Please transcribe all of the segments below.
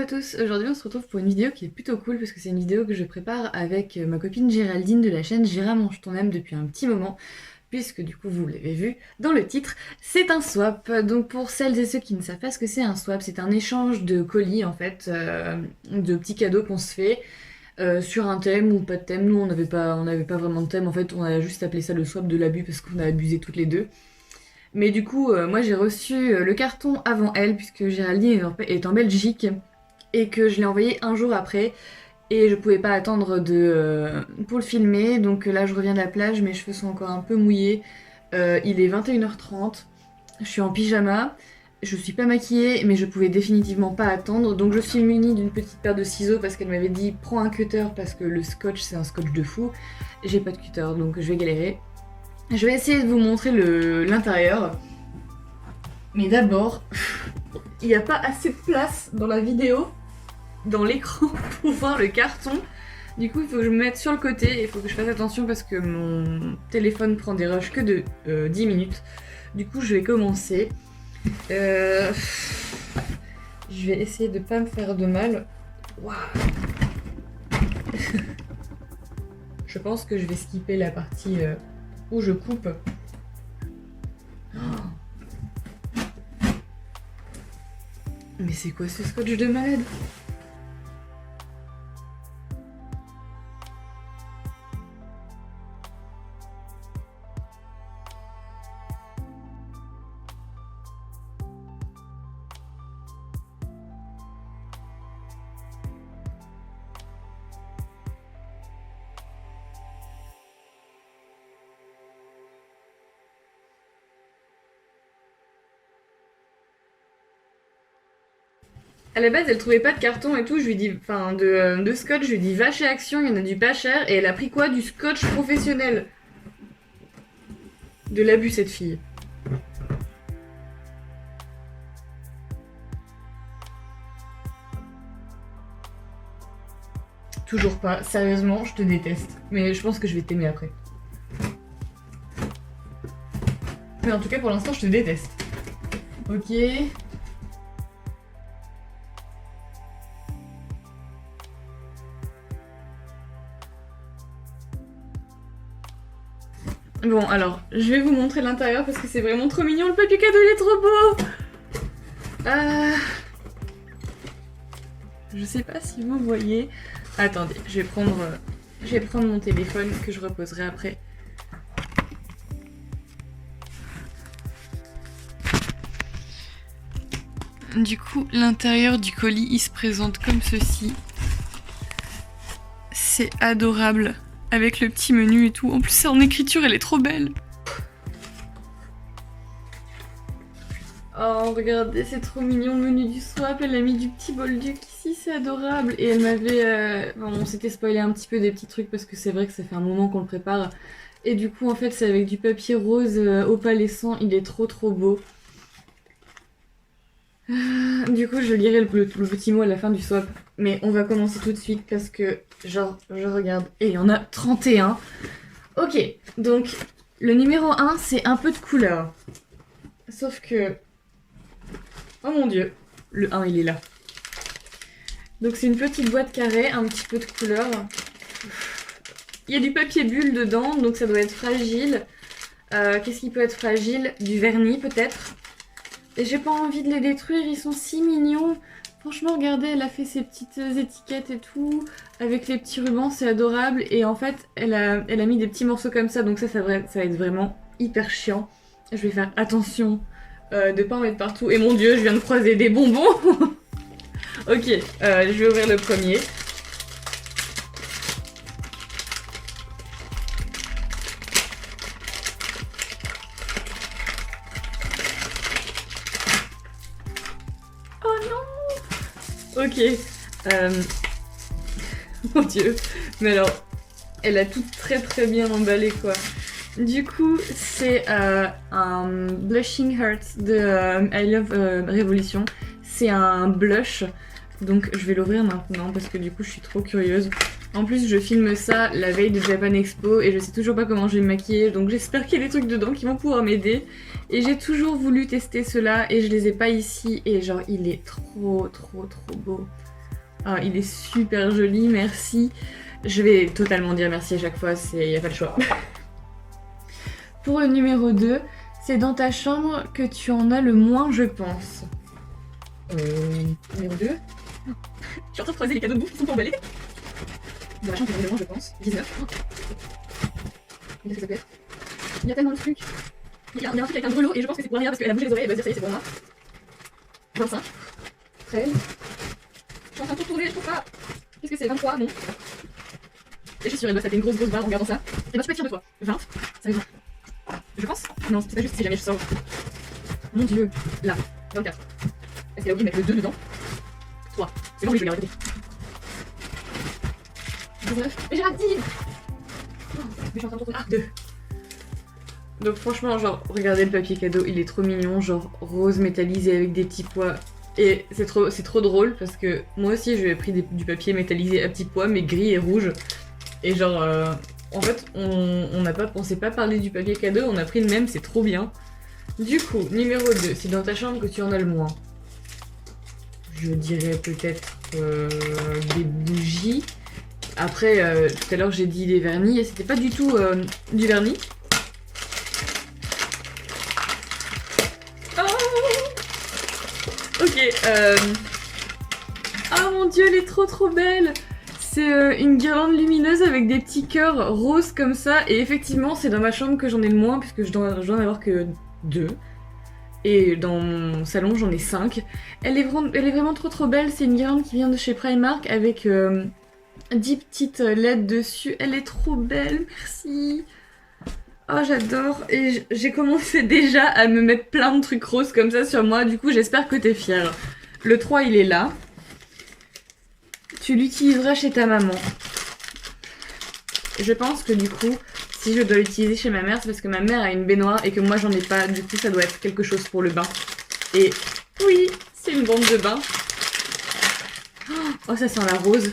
à tous, aujourd'hui on se retrouve pour une vidéo qui est plutôt cool parce que c'est une vidéo que je prépare avec ma copine Géraldine de la chaîne Gérard mange ton âme depuis un petit moment, puisque du coup vous l'avez vu dans le titre, c'est un swap. Donc pour celles et ceux qui ne savent pas ce que c'est un swap, c'est un échange de colis en fait, de petits cadeaux qu'on se fait sur un thème ou pas de thème. Nous on n'avait pas vraiment de thème, en fait on a juste appelé ça le swap de l'abus parce qu'on a abusé toutes les deux. Mais du coup, moi j'ai reçu le carton avant elle, puisque Géraldine est en Belgique, et que je l'ai envoyé un jour après, et je pouvais pas attendre pour le filmer, donc là je reviens de la plage, mes cheveux sont encore un peu mouillés, il est 21h30, je suis en pyjama, je suis pas maquillée, mais je pouvais définitivement pas attendre, donc je suis munie d'une petite paire de ciseaux, parce qu'elle m'avait dit prends un cutter, parce que le scotch c'est un scotch de fou, j'ai pas de cutter, donc je vais galérer. Je vais essayer de vous montrer l'intérieur. Mais d'abord, il n'y a pas assez de place dans la vidéo, dans l'écran, pour voir le carton. Du coup, il faut que je me mette sur le côté et il faut que je fasse attention parce que mon téléphone prend des rushs que de 10 minutes. Du coup, je vais commencer. Je vais essayer de pas me faire de mal. Waouh. Je pense que je vais skipper la partie où je coupe. Oh. Mais c'est quoi ce scotch de malade? À la base, elle trouvait pas de carton et tout, je lui dis, enfin, de scotch, je lui dis va chez Action, il y en a du pas cher, et elle a pris quoi? Du scotch professionnel. De l'abus, cette fille. Toujours pas, sérieusement, je te déteste. Mais je pense que je vais t'aimer après. Mais en tout cas, pour l'instant, je te déteste. Ok. Bon, alors, je vais vous montrer l'intérieur parce que c'est vraiment trop mignon. Le papier cadeau, il est trop beau. Je sais pas si vous voyez. Attendez, je vais prendre mon téléphone que je reposerai après. Du coup, l'intérieur du colis, il se présente comme ceci. C'est adorable. Avec le petit menu et tout. En plus, c'est en écriture, elle est trop belle. Oh, regardez, c'est trop mignon le menu du swap. Elle a mis du petit bolduc ici, c'est adorable. Et elle m'avait... Bon, on s'était spoilé un petit peu des petits trucs parce que c'est vrai que ça fait un moment qu'on le prépare. Et du coup, en fait, c'est avec du papier rose opalescent. Il est trop trop beau. Du coup, je lirai le petit mot à la fin du swap. Mais on va commencer tout de suite parce que, genre, je regarde et il y en a 31. Ok, donc le numéro 1, c'est un peu de couleur. Sauf que... Oh mon dieu, le 1, il est là. Donc c'est une petite boîte carrée, un petit peu de couleur. Il y a du papier bulle dedans, donc ça doit être fragile. Qu'est-ce qui peut être fragile? Du vernis peut-être. Et j'ai pas envie de les détruire, ils sont si mignons. Franchement, regardez, elle a fait ses petites étiquettes et tout, avec les petits rubans, c'est adorable. Et en fait, elle a mis des petits morceaux comme ça, donc ça va être vraiment hyper chiant. Je vais faire attention de pas en mettre partout. Et mon dieu, je viens de croiser des bonbons. Ok, je vais ouvrir le premier. Ok. Mon dieu. Mais alors, elle a tout très très bien emballé quoi. Du coup, c'est un Blushing Heart de I Love Revolution. C'est un blush. Donc je vais l'ouvrir maintenant parce que du coup je suis trop curieuse. En plus je filme ça la veille de Japan Expo et je sais toujours pas comment je vais me maquiller. Donc j'espère qu'il y a des trucs dedans qui vont pouvoir m'aider. Et j'ai toujours voulu tester cela et je les ai pas ici. Et genre il est trop trop trop beau. Ah, il est super joli, merci. Je vais totalement dire merci à chaque fois, y a pas le choix. Pour le numéro 2, c'est dans ta chambre que tu en as le moins, je pense. Numéro 2. Je suis en train de croiser les cadeaux de bouffe qui sont pas emballés. Dans la chambre que j'en ai le moins, je pense. 19. Qu'est-ce que ça peut être? Il y a tellement de trucs. Il y a un truc avec un grelot et je pense que c'est pour Aria parce qu'elle a bougé les oreilles, elle va se dire ça y est, c'est pour moi. 25. 13. Je suis en train de tout tourner, je trouve pas. Qu'est-ce que c'est? 23, non. Et je suis sûre, elle doit taper une grosse barre en regardant ça. Et ben tu peux être fière de toi. 20, ça va 20. Je pense. Non, c'est pas juste si jamais je sors. Mon dieu. Là, 24. Est-ce qu'elle a oublié de mettre le 2 dedans? 3. C'est bon, oui, je vais les répéter. 19. Mais j'ai raté 10. Mais je suis en train de tourner. Ah, 2. Donc franchement, genre, regardez le papier cadeau, il est trop mignon, genre rose métallisé avec des petits pois. Et c'est trop drôle parce que moi aussi je lui ai pris du papier métallisé à petits pois, mais gris et rouge. Et genre, en fait, on s'est pas parlé du papier cadeau, on a pris le même, c'est trop bien. Du coup, numéro 2, c'est dans ta chambre que tu en as le moins. Je dirais peut-être des bougies. Après, tout à l'heure j'ai dit des vernis et c'était pas du tout du vernis. Ok, oh mon dieu, elle est trop belle. C'est une guirlande lumineuse avec des petits cœurs roses comme ça. Et effectivement, c'est dans ma chambre que j'en ai le moins puisque je dois en avoir que 2. Et dans mon salon, j'en ai 5. Elle est vraiment trop belle. C'est une guirlande qui vient de chez Primark avec 10 petites LED dessus. Elle est trop belle, merci. Oh, j'adore. Et j'ai commencé déjà à me mettre plein de trucs roses comme ça sur moi. Du coup, j'espère que t'es fière. Le 3, il est là. Tu l'utiliseras chez ta maman. Je pense que du coup, si je dois l'utiliser chez ma mère, c'est parce que ma mère a une baignoire et que moi, j'en ai pas. Du coup, ça doit être quelque chose pour le bain. Et oui, c'est une bombe de bain. Oh, ça sent la rose.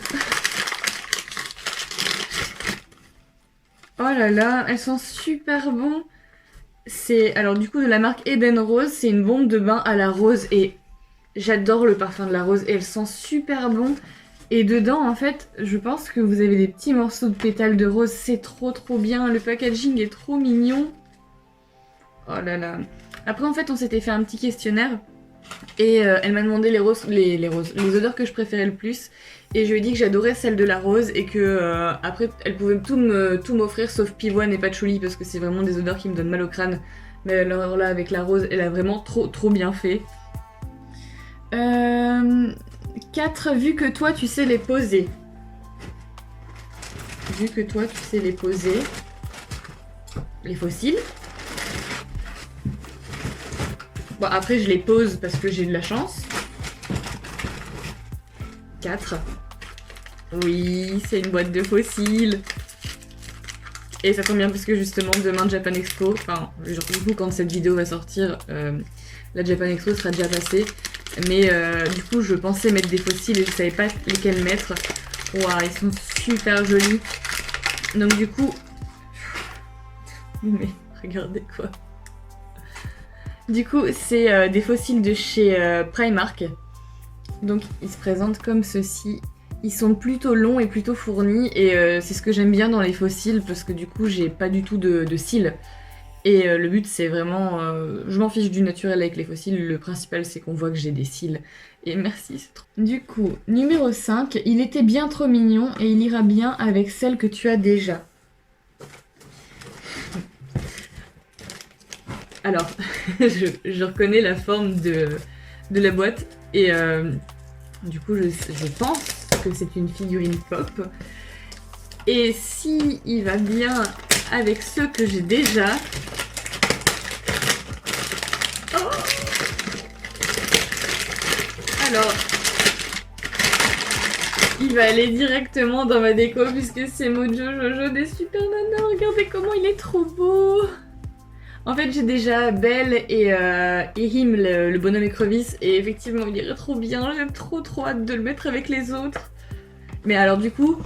Oh là là, elles sont super bon. C'est alors du coup de la marque Eden Rose, c'est une bombe de bain à la rose et j'adore le parfum de la rose et elle sent super bon. Et dedans en fait, je pense que vous avez des petits morceaux de pétales de rose, c'est trop bien, le packaging est trop mignon. Oh là là. Après en fait, on s'était fait un petit questionnaire et elle m'a demandé les odeurs que je préférais le plus. Et je lui ai dit que j'adorais celle de la rose et que après elle pouvait tout m'offrir sauf pivoine et patchouli parce que c'est vraiment des odeurs qui me donnent mal au crâne. Mais alors là avec la rose elle a vraiment trop bien fait. 4, vu que toi tu sais les poser. Vu que toi tu sais les poser. Les fossiles. Bon après je les pose parce que j'ai de la chance. 4. Oui, c'est une boîte de fossiles. Et ça tombe bien parce que justement demain Japan Expo, enfin genre, du coup quand cette vidéo va sortir, la Japan Expo sera déjà passée. Mais du coup je pensais mettre des fossiles et je savais pas lesquels mettre. Waouh, ils sont super jolis. Donc du coup... Mais regardez quoi. Du coup c'est des fossiles de chez Primark. Donc ils se présentent comme ceci. Ils sont plutôt longs et plutôt fournis et c'est ce que j'aime bien dans les fossiles parce que du coup j'ai pas du tout de cils. Et le but c'est vraiment... je m'en fiche du naturel avec les fossiles, le principal c'est qu'on voit que j'ai des cils. Et merci, c'est trop... Du coup, numéro 5, il était bien trop mignon et il ira bien avec celle que tu as déjà. Alors, je reconnais la forme de la boîte et du coup je pense que c'est une figurine pop. Et si il va bien avec ceux que j'ai déjà... Oh, alors, il va aller directement dans ma déco puisque c'est Mojo Jojo des Super Nanas. Regardez comment il est trop beau. En fait, j'ai déjà Belle et Him, le bonhomme écrevisse, et effectivement, il irait trop bien. J'ai trop hâte de le mettre avec les autres. Mais alors, du coup,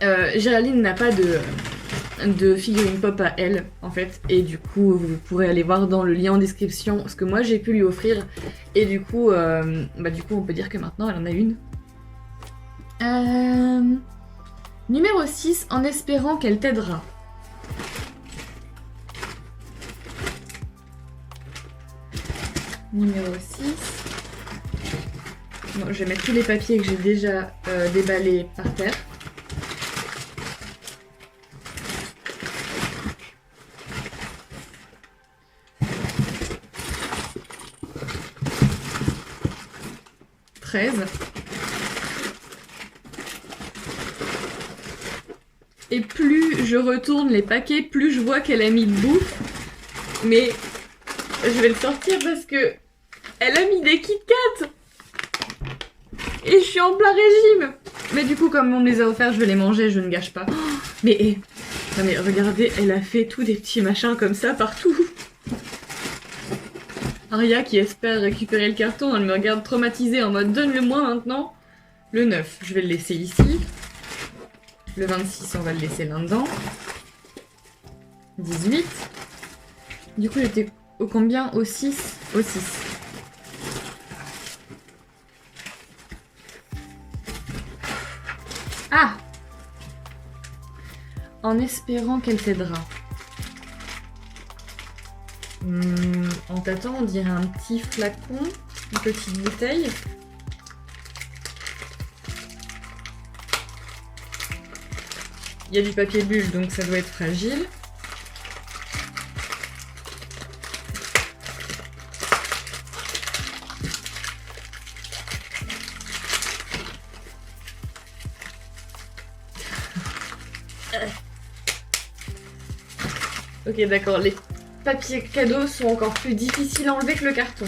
Géraldine n'a pas de figurine pop à elle, en fait. Et du coup, vous pourrez aller voir dans le lien en description ce que moi j'ai pu lui offrir. Et du coup, on peut dire que maintenant, elle en a une. Numéro 6, en espérant qu'elle t'aidera. Numéro 6. Bon, je vais mettre tous les papiers que j'ai déjà déballés par terre. Et plus je retourne les paquets, plus je vois qu'elle a mis de bouffe. Mais je vais le sortir parce que elle a mis des Kit Kat. Et je suis en plein régime. Mais du coup, comme on me les a offerts, je vais les manger, je ne gâche pas. Oh, mais, non mais regardez, elle a fait tous des petits machins comme ça partout. Aria qui espère récupérer le carton, elle me regarde traumatisée en mode donne-le-moi maintenant. Le 9, je vais le laisser ici. Le 26, on va le laisser là-dedans. 18. Du coup, j'étais au combien? Au 6. Au 6. Ah! En espérant qu'elle t'aidera. En tâtant, on dirait un petit flacon, une petite bouteille. Il y a du papier bulle, donc ça doit être fragile. Ok, d'accord, les papiers cadeaux sont encore plus difficiles à enlever que le carton.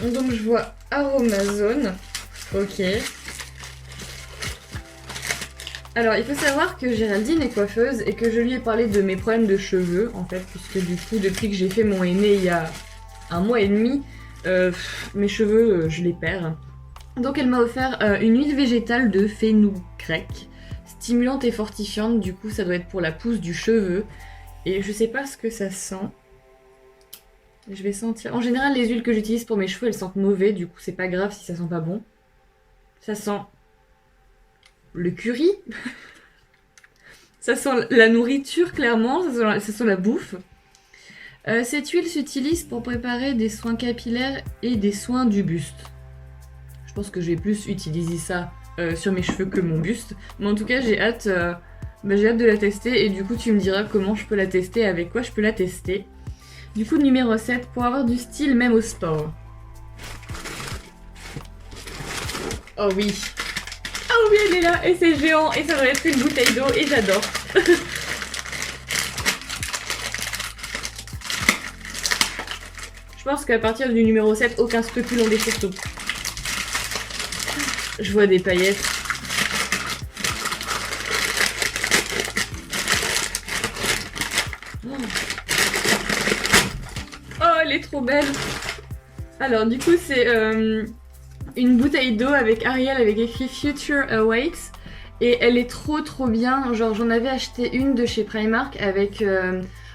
Donc je vois Aromazone. Ok. Alors, il faut savoir que Géraldine est coiffeuse et que je lui ai parlé de mes problèmes de cheveux, en fait, puisque du coup, depuis que j'ai fait mon aîné il y a 1 mois et demi, mes cheveux, je les perds. Donc elle m'a offert une huile végétale de fenugrec, stimulante et fortifiante, du coup ça doit être pour la pousse du cheveu. Et je sais pas ce que ça sent. Je vais sentir. En général, les huiles que j'utilise pour mes cheveux, elles sentent mauvais, du coup c'est pas grave si ça sent pas bon. Ça sent le curry. Ça sent la nourriture, clairement. Ça sent la bouffe. Cette huile s'utilise pour préparer des soins capillaires et des soins du buste. Je pense que je vais plus utiliser ça sur mes cheveux que mon buste. Mais en tout cas, j'ai hâte de la tester. Et du coup, tu me diras comment je peux la tester, avec quoi je peux la tester. Du coup, numéro 7, pour avoir du style même au sport. Oh oui. Oh oui, elle est là. Et c'est géant. Et ça doit être une bouteille d'eau. Et j'adore. Je pense qu'à partir du numéro 7, aucun scrupule en déchirant. Je vois des paillettes. Oh, elle est trop belle. Alors, du coup, c'est une bouteille d'eau avec Ariel avec écrit Future Awaits. Et elle est trop bien. Genre, j'en avais acheté une de chez Primark avec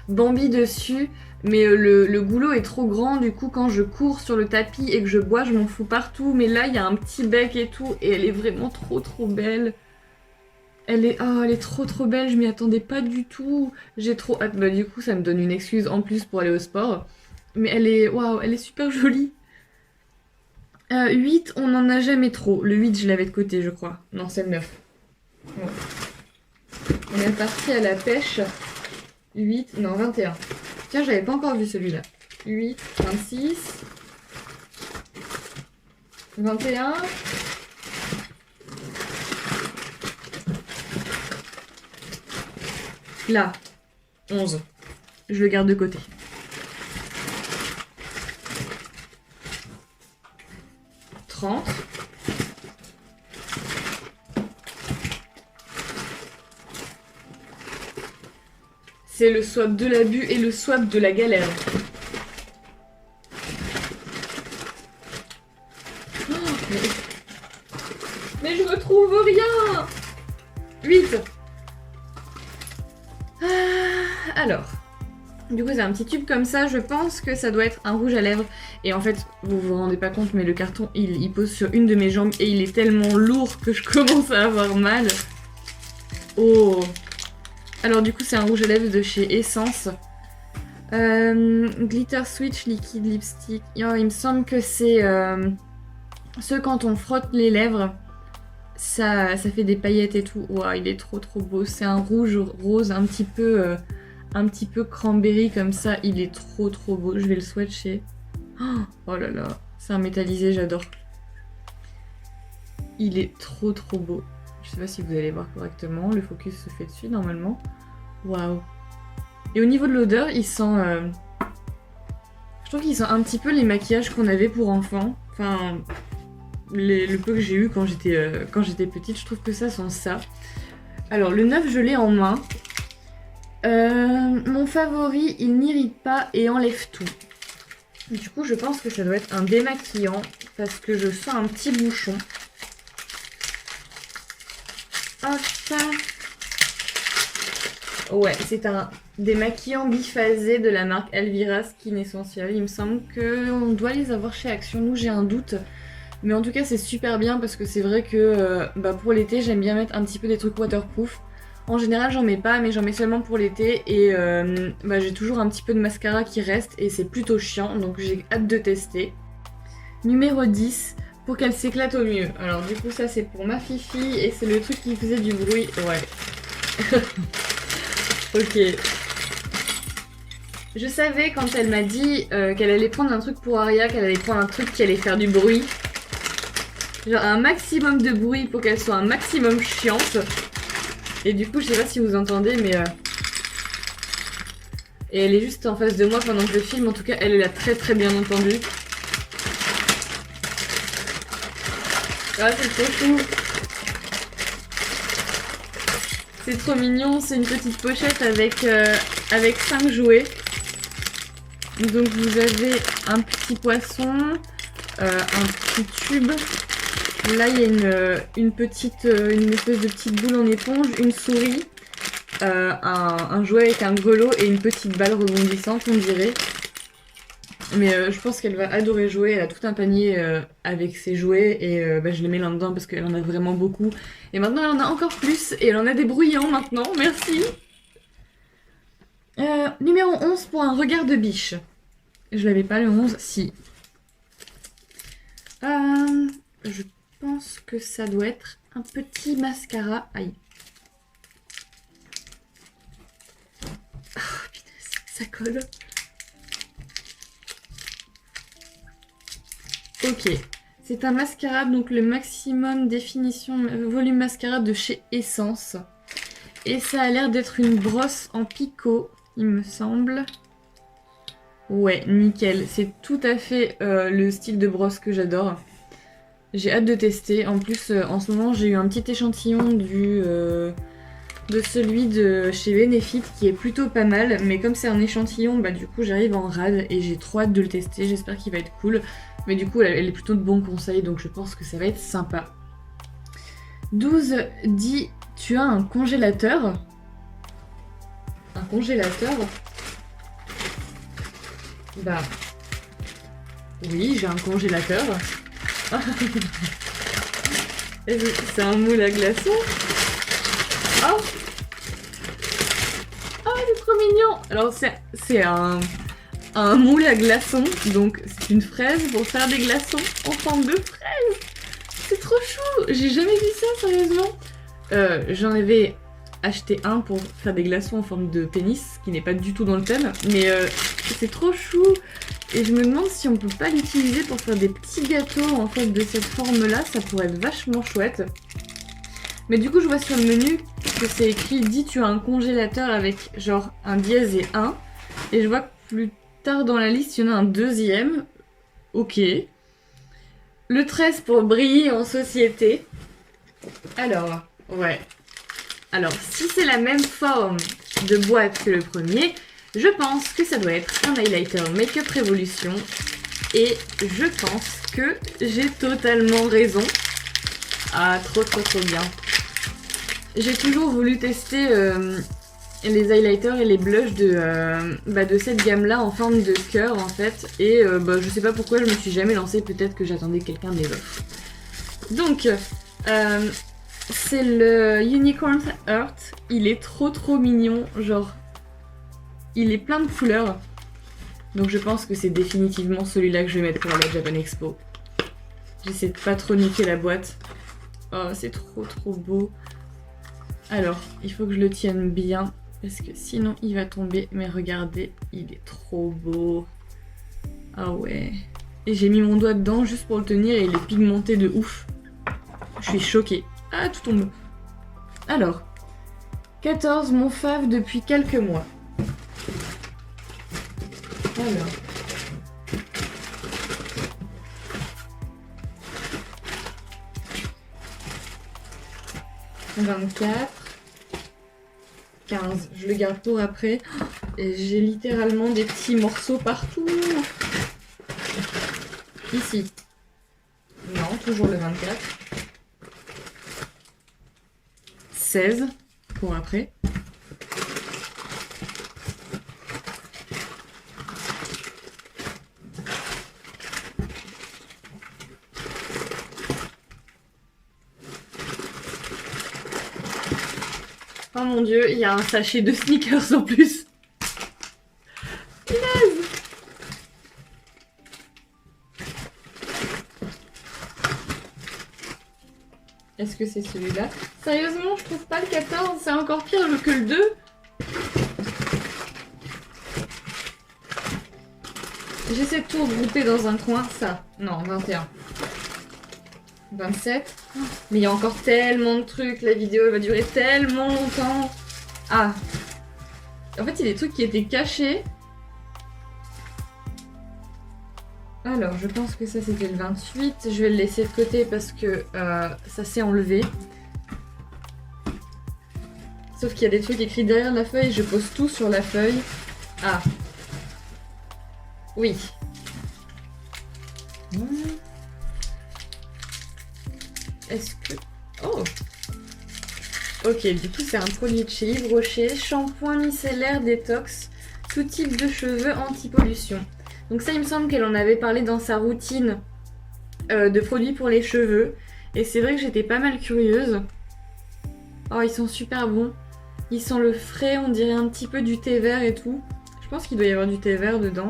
Bambi dessus. Mais le goulot est trop grand, du coup quand je cours sur le tapis et que je bois, je m'en fous partout. Mais là, il y a un petit bec et tout, et elle est vraiment trop belle. Elle est trop belle, je m'y attendais pas du tout. J'ai trop hâte, bah du coup ça me donne une excuse en plus pour aller au sport. Mais elle est, waouh, elle est super jolie. 8, on n'en a jamais trop. Le 8, je l'avais de côté, je crois. Non, c'est le 9. Bon. On est parti à la pêche. 8, non, 21. Tiens, j'avais pas encore vu celui-là. 8, 26, 21. Là, 11. Je le garde de côté. « 30. C'est le swap de l'abus et le swap de la galère. Oh, mais je retrouve rien. 8. Alors. Du coup c'est un petit tube comme ça, je pense que ça doit être un rouge à lèvres. Et en fait, vous vous rendez pas compte, mais le carton il pose sur une de mes jambes et il est tellement lourd que je commence à avoir mal. Oh! Alors du coup c'est un rouge à lèvres de chez Essence. Glitter Switch Liquid Lipstick. Oh, il me semble que c'est ceux quand on frotte les lèvres, ça fait des paillettes et tout. Wow, il est trop beau. C'est un rouge rose un petit peu cranberry comme ça. Il est trop beau. Je vais le swatcher. Oh là là, c'est un métallisé, j'adore. Il est trop beau. Je sais pas si vous allez voir correctement. Le focus se fait dessus normalement. Waouh. Et au niveau de l'odeur, il sent... Je trouve qu'il sent un petit peu les maquillages qu'on avait pour enfants. Enfin, le peu que j'ai eu quand j'étais petite, je trouve que ça sent ça. Alors, le 9, je l'ai en main. Mon favori, il n'irrite pas et enlève tout. Du coup, je pense que ça doit être un démaquillant parce que je sens un petit bouchon. Hop ça. Ouais, c'est un démaquillant biphasé de la marque Elvira Skin Essential. Il me semble qu'on doit les avoir chez Action. Nous, j'ai un doute. Mais en tout cas, c'est super bien parce que c'est vrai que pour l'été, j'aime bien mettre un petit peu des trucs waterproof. En général, j'en mets pas, mais j'en mets seulement pour l'été. Et j'ai toujours un petit peu de mascara qui reste et c'est plutôt chiant. Donc j'ai hâte de tester. Numéro 10, pour qu'elle s'éclate au mieux. Alors du coup, ça c'est pour ma fifi et c'est le truc qui faisait du bruit. Ouais. Ok. Je savais quand elle m'a dit qu'elle allait prendre un truc pour Aria, qu'elle allait prendre un truc qui allait faire du bruit. Genre un maximum de bruit pour qu'elle soit un maximum chiante. Et du coup, je sais pas si vous entendez, mais... Et elle est juste en face de moi pendant que je filme. En tout cas, elle l'a très bien entendu. Ah, c'est trop chou. C'est trop mignon, c'est une petite pochette avec 5 jouets. Donc vous avez un petit poisson, un petit tube. Là il y a une espèce de petite boule en éponge, une souris, un jouet avec un grelot et une petite balle rebondissante on dirait. Mais je pense qu'elle va adorer jouer, elle a tout un panier avec ses jouets et je les mets là-dedans parce qu'elle en a vraiment beaucoup. Et maintenant elle en a encore plus et elle en a des bruyants maintenant, merci. Numéro 11 pour un regard de biche. Je l'avais pas le 11, si. Je pense que ça doit être un petit mascara. Aïe. Oh putain, ça colle. Ok, c'est un mascara, donc le maximum définition volume mascara de chez Essence. Et ça a l'air d'être une brosse en picot, il me semble. Ouais, nickel, c'est tout à fait le style de brosse que j'adore. J'ai hâte de tester. En plus, en ce moment, j'ai eu un petit échantillon de celui de chez Benefit qui est plutôt pas mal. Mais comme c'est un échantillon, du coup, j'arrive en rade et j'ai trop hâte de le tester. J'espère qu'il va être cool. Mais du coup, elle est plutôt de bons conseils, donc je pense que ça va être sympa. 12 dit, tu as un congélateur. Un congélateur? Bah... Oui, j'ai un congélateur. C'est un moule à glaçons. Oh! Oh, c'est trop mignon! Alors, c'est un moule à glaçons, donc c'est une fraise pour faire des glaçons en forme de fraise. C'est trop chou. J'ai jamais vu ça, sérieusement. J'en avais acheté un pour faire des glaçons en forme de pénis, qui n'est pas du tout dans le thème, mais c'est trop chou. Et je me demande si on peut pas l'utiliser pour faire des petits gâteaux en fait de cette forme-là, ça pourrait être vachement chouette. Mais du coup, je vois sur le menu que c'est écrit « Dis tu as un congélateur avec genre un dièse et 1 ». Et je vois que plus tard dans la liste, il y en a un deuxième. Ok. Le 13 pour briller en société. Alors, ouais. Alors, si c'est la même forme de boîte que le premier, je pense que ça doit être un highlighter Make-up Revolution. Et je pense que j'ai totalement raison. Ah, trop bien. J'ai toujours voulu tester les highlighters et les blushs de cette gamme-là en forme de cœur en fait. Et je sais pas pourquoi je me suis jamais lancée, peut-être que j'attendais que quelqu'un me les offre. Donc, c'est le Unicorn Heart. Il est trop mignon, genre, il est plein de couleurs. Donc je pense que c'est définitivement celui-là que je vais mettre pour la Japan Expo. J'essaie de pas trop niquer la boîte. Oh, c'est trop beau. Alors, il faut que je le tienne bien, parce que sinon il va tomber. Mais regardez, il est trop beau. Ah ouais. Et j'ai mis mon doigt dedans juste pour le tenir et il est pigmenté de ouf. Je suis choquée. Ah, tout tombe. Alors, 14, mon fave depuis quelques mois. Alors. « 24, 15, je le garde pour après. Et j'ai littéralement des petits morceaux partout. Ici. Non, toujours le 24. 16 pour après. Oh mon dieu, il y a un sachet de sneakers en plus. Punaise. Est-ce que c'est celui-là? Sérieusement, je trouve pas le 14, c'est encore pire que le 2. J'essaie de tout regrouper dans un coin. Ça, non, 21. 27. Mais il y a encore tellement de trucs, la vidéo elle va durer tellement longtemps. Ah. En fait, il y a des trucs qui étaient cachés. Alors, je pense que ça c'était le 28. Je vais le laisser de côté parce que ça s'est enlevé. Sauf qu'il y a des trucs écrits derrière la feuille, je pose tout sur la feuille. Ah. Oui. Est-ce que... Oh! Ok, du coup c'est un produit de chez Yves Rocher, shampoing micellaire détox, tout type de cheveux anti-pollution. Donc ça il me semble qu'elle en avait parlé dans sa routine de produits pour les cheveux. Et c'est vrai que j'étais pas mal curieuse. Oh, ils sont super bons. Ils sentent le frais, on dirait un petit peu du thé vert et tout. Je pense qu'il doit y avoir du thé vert dedans.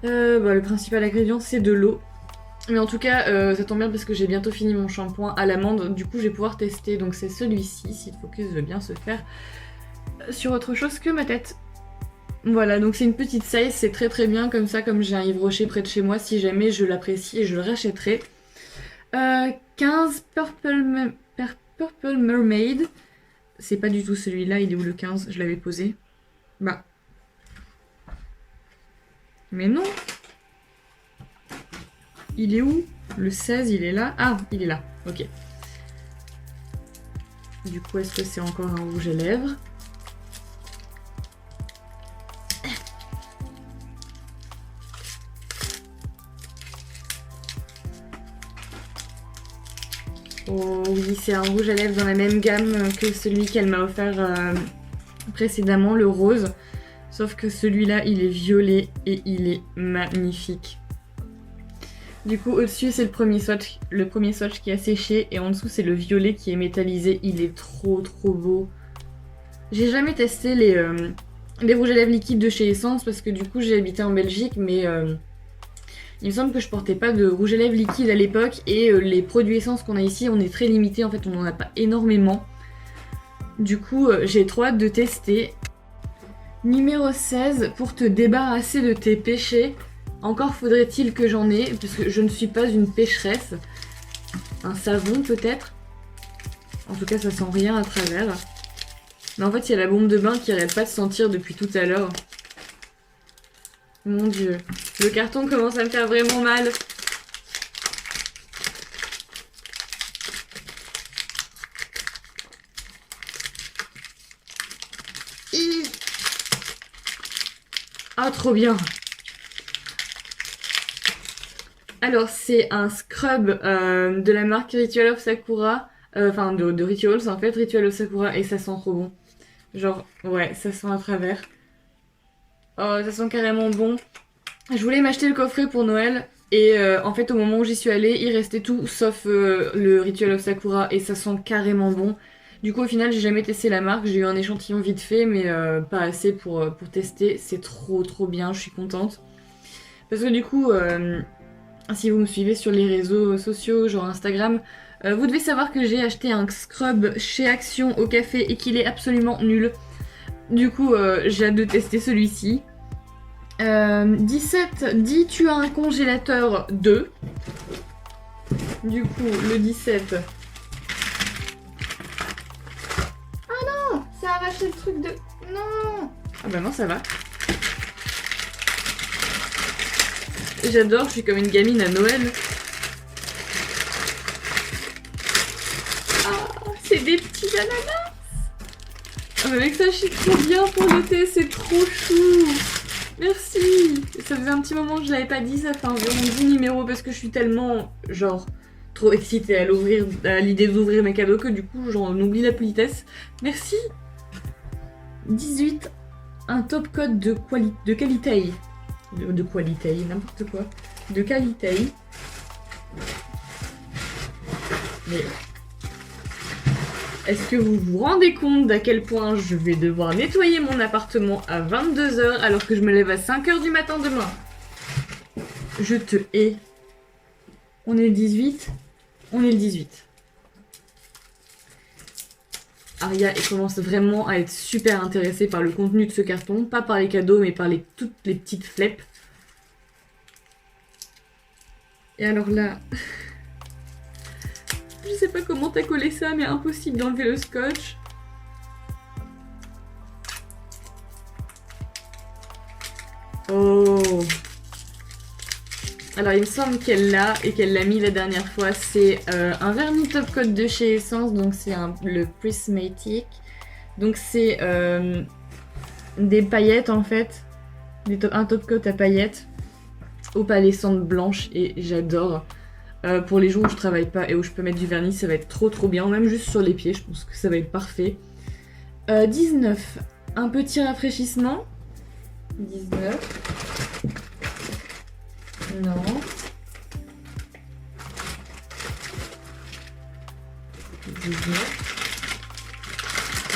Le principal ingrédient c'est de l'eau. Mais en tout cas, ça tombe bien parce que j'ai bientôt fini mon shampoing à l'amande. Du coup, je vais pouvoir tester. Donc c'est celui-ci, si le focus veut bien se faire sur autre chose que ma tête. Voilà, donc c'est une petite size, c'est très bien comme ça, comme j'ai un Yves Rocher près de chez moi. Si jamais je l'apprécie, je le rachèterai. 15 Purple Mermaid. C'est pas du tout celui-là, il est où le 15? Je l'avais posé. Bah. Mais non. Il est où? Le 16, il est là. Ah, il est là. Ok. Du coup, est-ce que c'est encore un rouge à lèvres? Oh oui, c'est un rouge à lèvres dans la même gamme que celui qu'elle m'a offert précédemment, le rose. Sauf que celui-là, il est violet et il est magnifique. Du coup, au-dessus, c'est le premier swatch qui a séché. Et en dessous, c'est le violet qui est métallisé. Il est trop beau. J'ai jamais testé les rouges à lèvres liquides de chez Essence parce que du coup, j'ai habité en Belgique. Mais il me semble que je portais pas de rouge à lèvres liquide à l'époque. Et les produits Essence qu'on a ici, on est très limité. En fait, on n'en a pas énormément. Du coup, j'ai trop hâte de tester. Numéro 16, pour te débarrasser de tes péchés. Encore faudrait-il que j'en ai, parce que je ne suis pas une pécheresse. Un savon peut-être. En tout cas ça sent rien à travers. Mais en fait il y a la bombe de bain qui arrête pas de sentir depuis tout à l'heure. Mon dieu. Le carton commence à me faire vraiment mal. Ah trop bien. Alors c'est un scrub de la marque Ritual of Sakura, enfin de Rituals en fait, Ritual of Sakura, et ça sent trop bon. Genre, ouais, ça sent à travers. Oh, ça sent carrément bon. Je voulais m'acheter le coffret pour Noël. Et en fait, au moment où j'y suis allée, il restait tout sauf le Ritual of Sakura. Et ça sent carrément bon. Du coup, au final, j'ai jamais testé la marque. J'ai eu un échantillon vite fait, mais pas assez pour tester. C'est trop trop bien, je suis contente. Parce que du coup, si vous me suivez sur les réseaux sociaux, genre Instagram, vous devez savoir que j'ai acheté un scrub chez Action au café et qu'il est absolument nul. Du coup, j'ai hâte de tester celui-ci. 17, dis tu as un congélateur 2. Du coup, le 17. Ah non, ça a arraché le truc de... Non. Ah bah non, ça va. J'adore, je suis comme une gamine à Noël. Ah, c'est des petits ananas. Ah, avec ça, je suis trop bien pour l'été, c'est trop chou. Merci. Ça faisait un petit moment que je l'avais pas dit, ça fait environ 10 numéros parce que je suis tellement, genre, trop excitée à l'idée d'ouvrir mes cadeaux que du coup, j'en oublie la politesse. Merci. 18, un top code de qualité. De qualité, n'importe quoi. De qualité. Mais est-ce que vous vous rendez compte d'à quel point je vais devoir nettoyer mon appartement à 22h alors que je me lève à 5h du matin demain? Je te hais. On est le 18. On est le 18. Aria commence vraiment à être super intéressée par le contenu de ce carton. Pas par les cadeaux, mais par toutes les petites fleps. Et alors là... je sais pas comment t'as collé ça, mais impossible d'enlever le scotch. Oh. Alors il me semble qu'elle l'a et qu'elle l'a mis la dernière fois. C'est un vernis top coat de chez Essence, donc c'est le Prismatic. Donc c'est des paillettes en fait, un top coat à paillettes opalescentes blanches et j'adore. Pour les jours où je travaille pas et où je peux mettre du vernis, ça va être trop trop bien, même juste sur les pieds, je pense que ça va être parfait. 19, un petit rafraîchissement. 19. Non.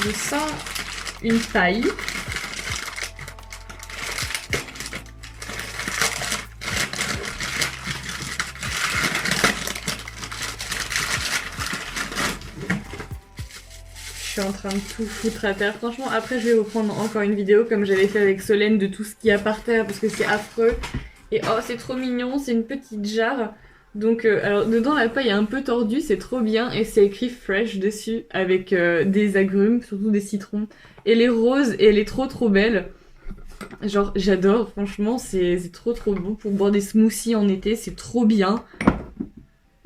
Je sens une paille. Je suis en train de tout foutre à terre. Franchement, après, je vais vous prendre encore une vidéo comme j'avais fait avec Solène de tout ce qu'il y a par terre parce que c'est affreux. Et oh, c'est trop mignon, c'est une petite jarre. Donc, alors dedans, la paille est un peu tordue, c'est trop bien. Et c'est écrit fresh dessus avec des agrumes, surtout des citrons. Elle est rose et elle est trop trop belle. Genre, j'adore, franchement, c'est trop trop bon pour boire des smoothies en été, c'est trop bien.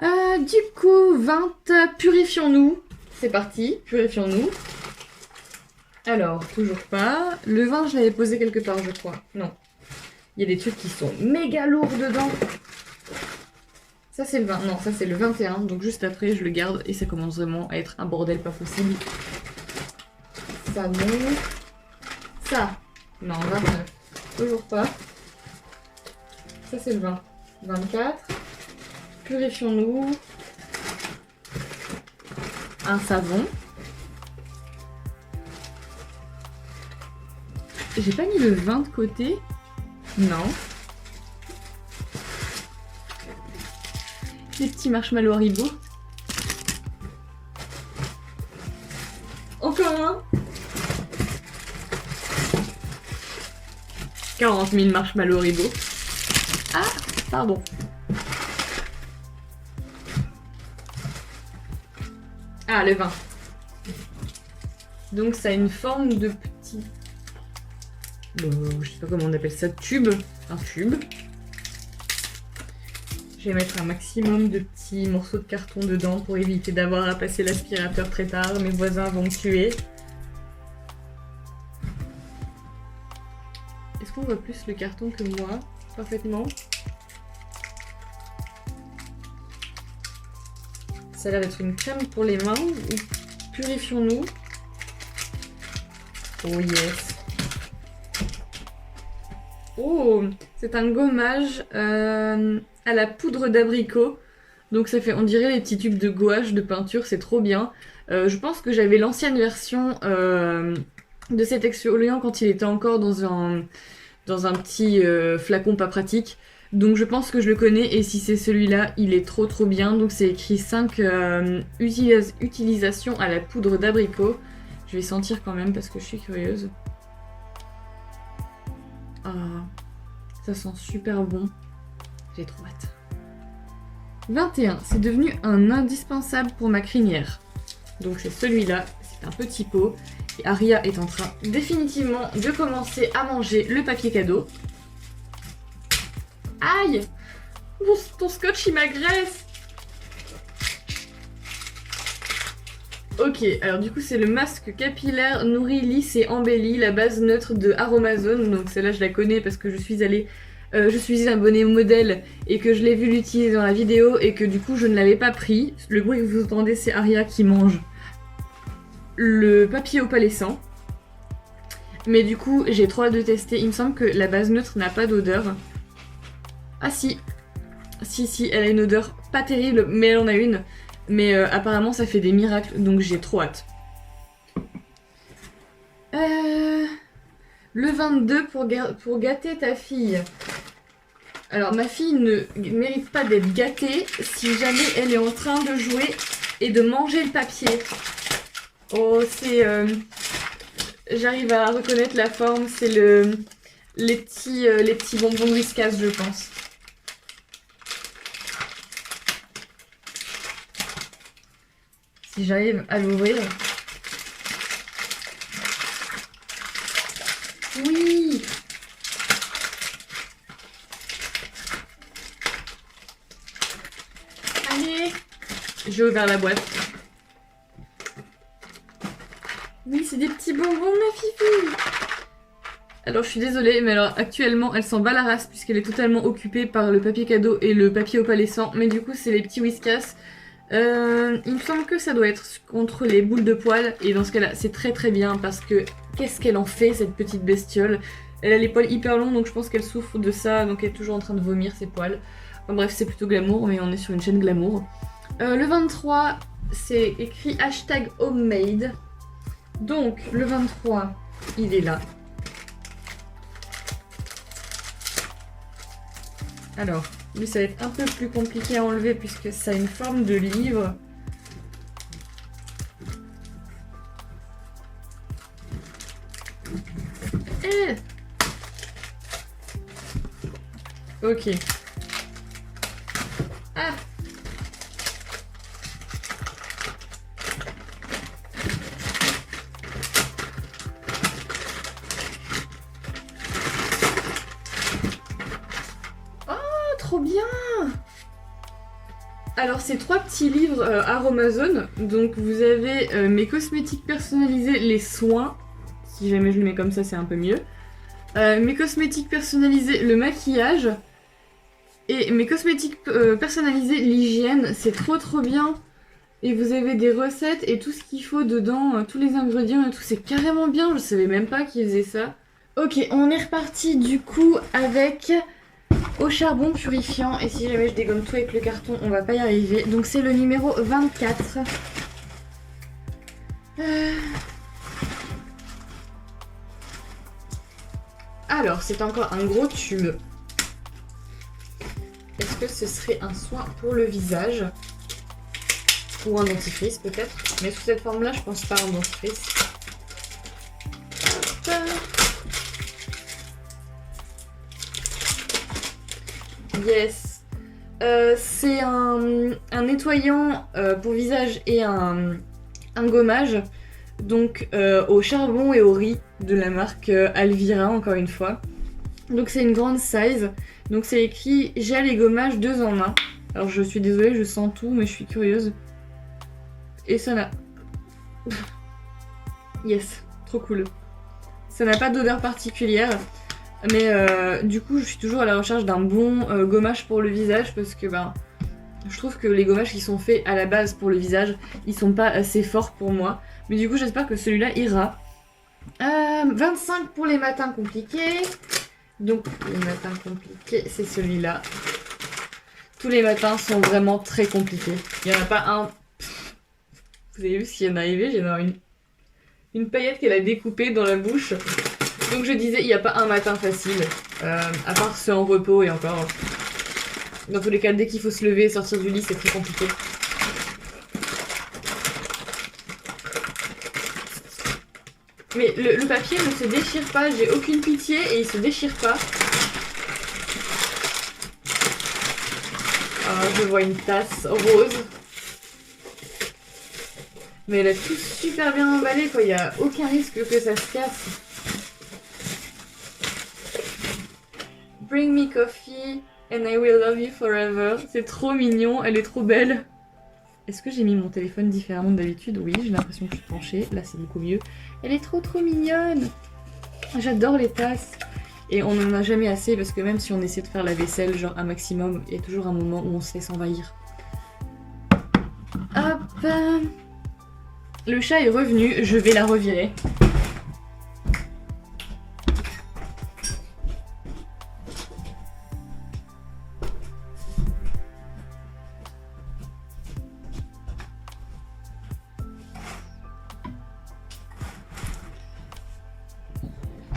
Du coup, 20, purifions-nous. C'est parti, purifions-nous. Alors, toujours pas. Le vin, je l'avais posé quelque part, je crois. Non. Il y a des trucs qui sont méga lourds dedans. Ça, c'est le 20. Non, ça, c'est le 21. Donc, juste après, je le garde et ça commence vraiment à être un bordel pas possible. Ça, non. Ça. Non, 29. Toujours pas. Ça, c'est le 20. 24. Purifions-nous. Un savon. J'ai pas mis le vin de côté. Non. Les petits marshmallows Haribo. Encore un. 40 000 marshmallows Haribo. Ah, pardon. Ah, le vin. Donc ça a une forme de petit... je sais pas comment on appelle ça, tube. Un tube. Je vais mettre un maximum de petits morceaux de carton dedans pour éviter d'avoir à passer l'aspirateur très tard. Mes voisins vont me tuer. Est-ce qu'on voit plus le carton que moi? Parfaitement. Ça a l'air d'être une crème pour les mains. Purifions-nous. Oh yes. Oh, c'est un gommage à la poudre d'abricot. Donc ça fait, on dirait les petits tubes de gouache de peinture, c'est trop bien. Je pense que j'avais l'ancienne version de cet exfoliant quand il était encore dans un petit flacon pas pratique. Donc je pense que je le connais et si c'est celui-là, il est trop trop bien. Donc c'est écrit 5 utilisations à la poudre d'abricot. Je vais sentir quand même parce que je suis curieuse. Ah, ça sent super bon. J'ai trop hâte. 21, c'est devenu un indispensable pour ma crinière. Donc c'est celui-là, c'est un petit pot. Et Aria est en train définitivement de commencer à manger le papier cadeau. Aïe! Ton scotch il m'agresse! Ok, alors du coup c'est le masque capillaire nourri, lisse et embelli, la base neutre de Aromazone. Donc celle-là je la connais parce que je suis abonnée modèle et que je l'ai vu l'utiliser dans la vidéo et que du coup je ne l'avais pas pris. Le bruit que vous entendez c'est Aria qui mange le papier opalescent. Mais du coup j'ai trop hâte de tester. Il me semble que la base neutre n'a pas d'odeur. Ah si, elle a une odeur pas terrible mais elle en a une. Mais apparemment ça fait des miracles donc j'ai trop hâte. Le 22 pour gâter ta fille. Alors ma fille ne mérite pas d'être gâtée si jamais elle est en train de jouer et de manger le papier. Oh c'est... J'arrive à reconnaître la forme, c'est les petits bonbons de Whiskas je pense. Si j'arrive à l'ouvrir. Oui! Allez! J'ai ouvert la boîte. Oui, c'est des petits bonbons, ma fifi! Alors, je suis désolée, mais alors actuellement, elle s'en bat la race puisqu'elle est totalement occupée par le papier cadeau et le papier opalescent. Mais du coup, c'est les petits Whiskas. Il me semble que ça doit être contre les boules de poils et dans ce cas là c'est très très bien parce que qu'est-ce qu'elle en fait cette petite bestiole. Elle a les poils hyper longs donc je pense qu'elle souffre de ça donc elle est toujours en train de vomir ses poils. Enfin, bref c'est plutôt glamour mais on est sur une chaîne glamour. Le 23 c'est écrit hashtag homemade. Donc le 23 il est là. Alors lui ça va être un peu plus compliqué à enlever puisque ça a une forme de livre. Ok. Ah! Oh, trop bien! Alors, c'est 3 petits livres Aromazone. Donc, vous avez mes cosmétiques personnalisés, les soins. Si jamais je le mets comme ça, c'est un peu mieux. Mes cosmétiques personnalisés, le maquillage. Et mes cosmétiques personnalisés, l'hygiène. C'est trop trop bien. Et vous avez des recettes et tout ce qu'il faut dedans, tous les ingrédients et tout. C'est carrément bien. Je savais même pas qu'ils faisaient ça. Ok, on est reparti du coup avec... au charbon purifiant, et si jamais je dégomme tout avec le carton, on va pas y arriver. Donc c'est le numéro 24. Alors, c'est encore un gros tube. Est-ce que ce serait un soin pour le visage? Ou un dentifrice peut-être? Mais sous cette forme-là, je pense pas à un dentifrice. Yes. C'est un nettoyant pour visage et un gommage. Donc au charbon et au riz de la marque Alvira, encore une fois. Donc c'est une grande size. Donc c'est écrit gel et gommage 2 en 1. Alors je suis désolée, je sens tout, mais je suis curieuse. Et ça n'a... Yes, trop cool. Ça n'a pas d'odeur particulière. Mais du coup, je suis toujours à la recherche d'un bon gommage pour le visage parce que je trouve que les gommages qui sont faits à la base pour le visage, ils sont pas assez forts pour moi. Mais du coup, j'espère que celui-là ira. 25 pour les matins compliqués. Donc les matins compliqués, c'est celui-là. Tous les matins sont vraiment très compliqués. Il n'y en a pas un... Vous avez vu ce qui vient d'arriver? J'ai une paillette qu'elle a découpée dans la bouche. Donc je disais, il n'y a pas un matin facile. À part ceux en repos et encore. Dans tous les cas, dès qu'il faut se lever et sortir du lit, c'est très compliqué. Mais le papier ne se déchire pas, j'ai aucune pitié et il se déchire pas. Alors, je vois une tasse rose. Mais elle a tout super bien emballé, quoi. Il n'y a aucun risque que ça se casse. Bring me coffee and I will love you forever. C'est trop mignon, elle est trop belle. Est-ce que j'ai mis mon téléphone différemment d'habitude? Oui, j'ai l'impression que je suis penchée. Là, c'est beaucoup mieux. Elle est trop mignonne. J'adore les tasses. Et on n'en a jamais assez parce que même si on essaie de faire la vaisselle, genre un maximum, il y a toujours un moment où on se laisse envahir. Hop. Le chat est revenu, je vais la revirer.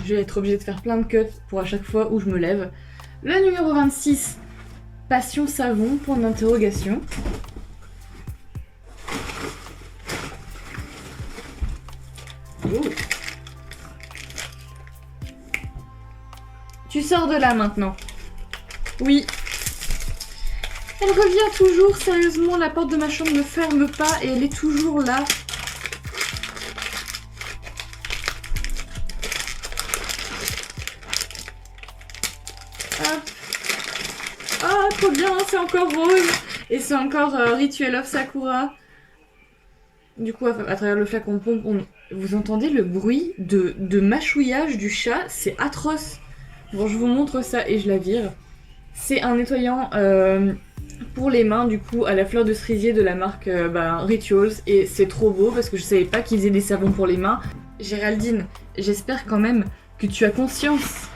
Je vais être obligée de faire plein de cuts pour à chaque fois où je me lève. Le numéro 26, Passion Savon, point d'interrogation. Oh. Tu sors de là maintenant. Oui. Elle revient toujours, sérieusement, la porte de ma chambre ne ferme pas et elle est toujours là. Ah, trop bien, c'est encore rose. Et c'est encore Ritual of Sakura. Du coup, à travers le flacon pompe, vous entendez le bruit de mâchouillage du chat, c'est atroce. Bon, je vous montre ça et je la vire. C'est un nettoyant pour les mains, du coup, à la fleur de cerisier de la marque Rituals. Et c'est trop beau parce que je savais pas qu'ils faisaient des savons pour les mains. Géraldine, j'espère quand même que tu as conscience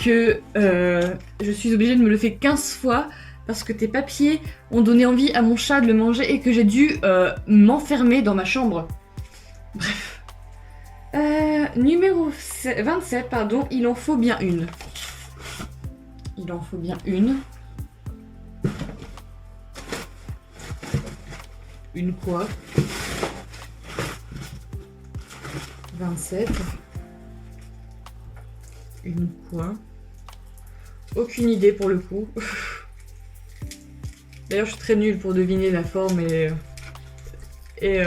que je suis obligée de me le faire 15 fois parce que tes papiers ont donné envie à mon chat de le manger et que j'ai dû m'enfermer dans ma chambre. Bref. Numéro 27, pardon, il en faut bien une. Il en faut bien une. Une quoi? 27. Une quoi? Aucune idée pour le coup. D'ailleurs, je suis très nulle pour deviner la forme et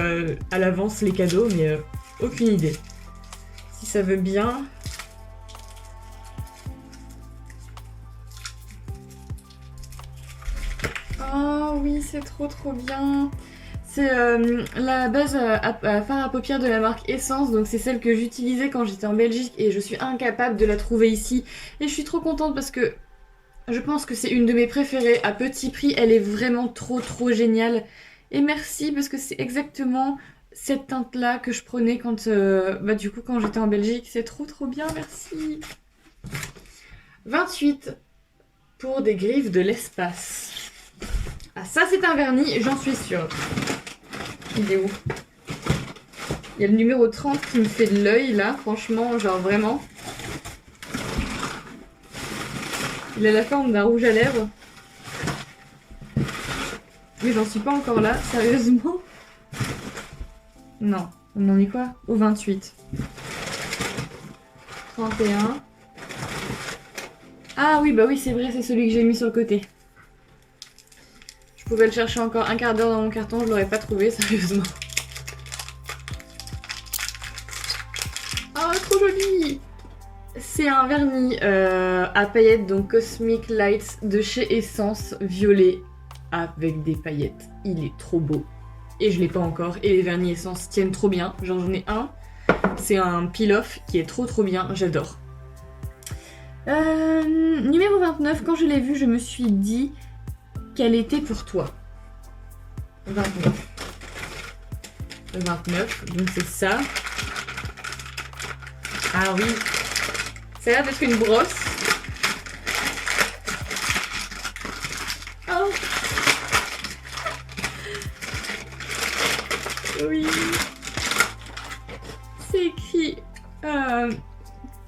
à l'avance les cadeaux, mais aucune idée. Si ça veut bien... Oh oui, c'est trop bien. C'est la base à fard à paupières de la marque Essence, donc c'est celle que j'utilisais quand j'étais en Belgique et je suis incapable de la trouver ici. Et je suis trop contente parce que je pense que c'est une de mes préférées. À petit prix, elle est vraiment trop géniale. Et merci parce que c'est exactement cette teinte-là que je prenais quand, du coup, quand j'étais en Belgique. C'est trop bien, merci. 28 pour des griffes de l'espace. Ah, ça c'est un vernis, j'en suis sûre. Il est où? Il y a le numéro 30 qui me fait de l'œil là, franchement, genre vraiment. Il a la forme d'un rouge à lèvres. Mais j'en suis pas encore là, sérieusement. Non, on en est quoi? Au 28. 31. Ah oui, bah oui, c'est vrai, c'est celui que j'ai mis sur le côté. Je pouvais le chercher encore un quart d'heure dans mon carton, je l'aurais pas trouvé, sérieusement. Oh, trop joli! C'est un vernis à paillettes, donc Cosmic Lights de chez Essence, violet avec des paillettes. Il est trop beau. Et je l'ai pas encore. Et les vernis Essence tiennent trop bien. J'en ai un. C'est un peel-off qui est trop bien. J'adore. Numéro 29, quand je l'ai vu, je me suis dit qu'elle était pour toi. 29. Le 29, donc c'est ça. Ah oui. Ça a l'air d'être une brosse. Oh. Oui. C'est écrit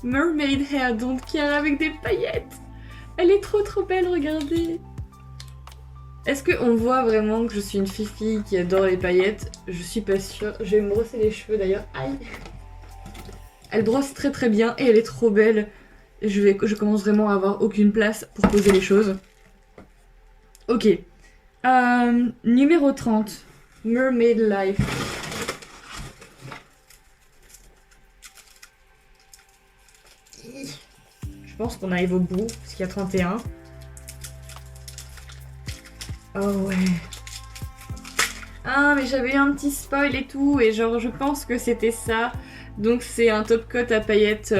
Mermaid Hair Don't Care avec des paillettes. Elle est trop belle, regardez. Est-ce qu'on voit vraiment que je suis une fifi qui adore les paillettes? Je suis pas sûre. Je vais me brosser les cheveux d'ailleurs. Aïe. Elle brosse très bien et elle est trop belle. Je commence vraiment à avoir aucune place pour poser les choses. Ok. Numéro 30. Mermaid Life. Je pense qu'on arrive au bout, parce qu'il y a 31. Oh ouais. Ah mais j'avais eu un petit spoil et tout, et genre je pense que c'était ça. Donc c'est un top coat à paillettes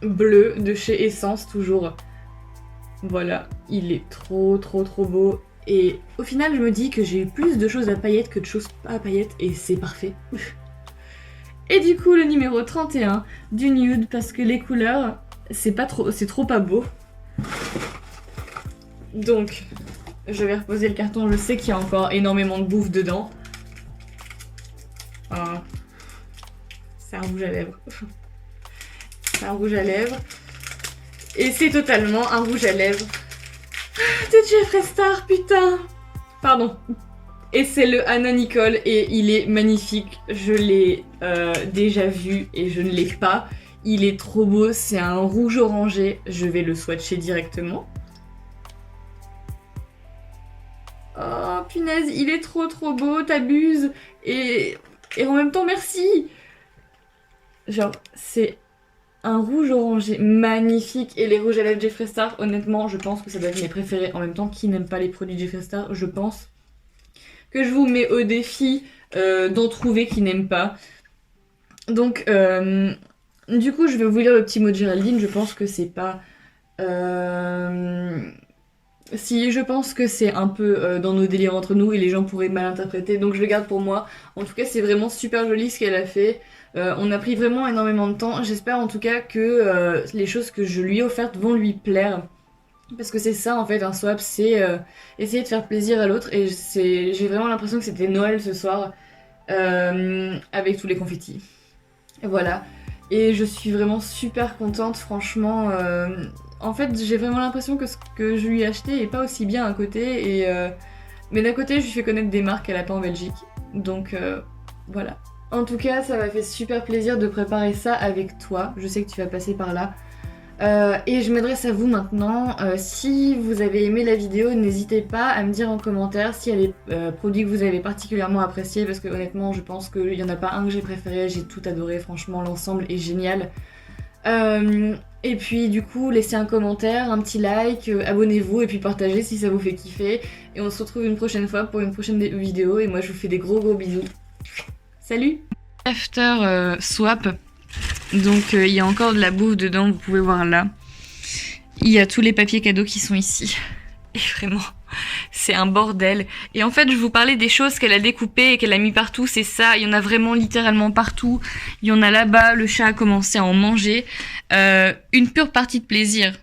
bleu de chez Essence toujours. Voilà, il est trop beau. Et au final je me dis que j'ai eu plus de choses à paillettes que de choses pas à paillettes, et c'est parfait. Et du coup le numéro 31 du nude, parce que les couleurs c'est trop pas beau. Donc je vais reposer le carton, je sais qu'il y a encore énormément de bouffe dedans. Ah. C'est un rouge à lèvres. C'est un rouge à lèvres. Et c'est totalement un rouge à lèvres de Jeffree Star, putain. Pardon. Et c'est le Anna Nicole et il est magnifique. Je l'ai déjà vu et je ne l'ai pas. Il est trop beau, c'est un rouge orangé. Je vais le swatcher directement. Oh punaise, il est trop beau, t'abuses. Et en même temps, merci. Genre, c'est un rouge orangé magnifique. Et les rouges à lèvres Jeffree Star, honnêtement, je pense que ça doit être mes préférés. En même temps, qui n'aime pas les produits Jeffree Star? Je pense que je vous mets au défi d'en trouver qui n'aiment pas. Donc, du coup, je vais vous lire le petit mot de Géraldine. Je pense que c'est pas... Si, je pense que c'est un peu dans nos délires entre nous et les gens pourraient mal interpréter, donc je le garde pour moi. En tout cas, c'est vraiment super joli ce qu'elle a fait. On a pris vraiment énormément de temps. J'espère en tout cas que les choses que je lui ai offertes vont lui plaire. Parce que c'est ça en fait, un swap, c'est essayer de faire plaisir à l'autre. Et j'ai vraiment l'impression que c'était Noël ce soir, avec tous les confettis. Et voilà. Et je suis vraiment super contente, franchement. En fait, j'ai vraiment l'impression que ce que je lui ai acheté est pas aussi bien à côté. Mais d'un côté, je lui fais connaître des marques qu'elle a pas en Belgique. Donc voilà. En tout cas, ça m'a fait super plaisir de préparer ça avec toi. Je sais que tu vas passer par là. Et je m'adresse à vous maintenant. Si vous avez aimé la vidéo, n'hésitez pas à me dire en commentaire s'il y a des produits que vous avez particulièrement appréciés, parce que honnêtement je pense qu'il n'y en a pas un que j'ai préféré, j'ai tout adoré, franchement l'ensemble est génial. Et puis du coup laissez un commentaire, un petit like, abonnez-vous et puis partagez si ça vous fait kiffer. Et on se retrouve une prochaine fois pour une prochaine vidéo, et moi je vous fais des gros bisous. Salut! After swap. Donc il y a encore de la bouffe dedans, vous pouvez voir là. Il y a tous les papiers cadeaux qui sont ici. Et vraiment, c'est un bordel. Et en fait, je vous parlais des choses qu'elle a découpées et qu'elle a mis partout, c'est ça. Il y en a vraiment littéralement partout. Il y en a là-bas, le chat a commencé à en manger. Une pure partie de plaisir.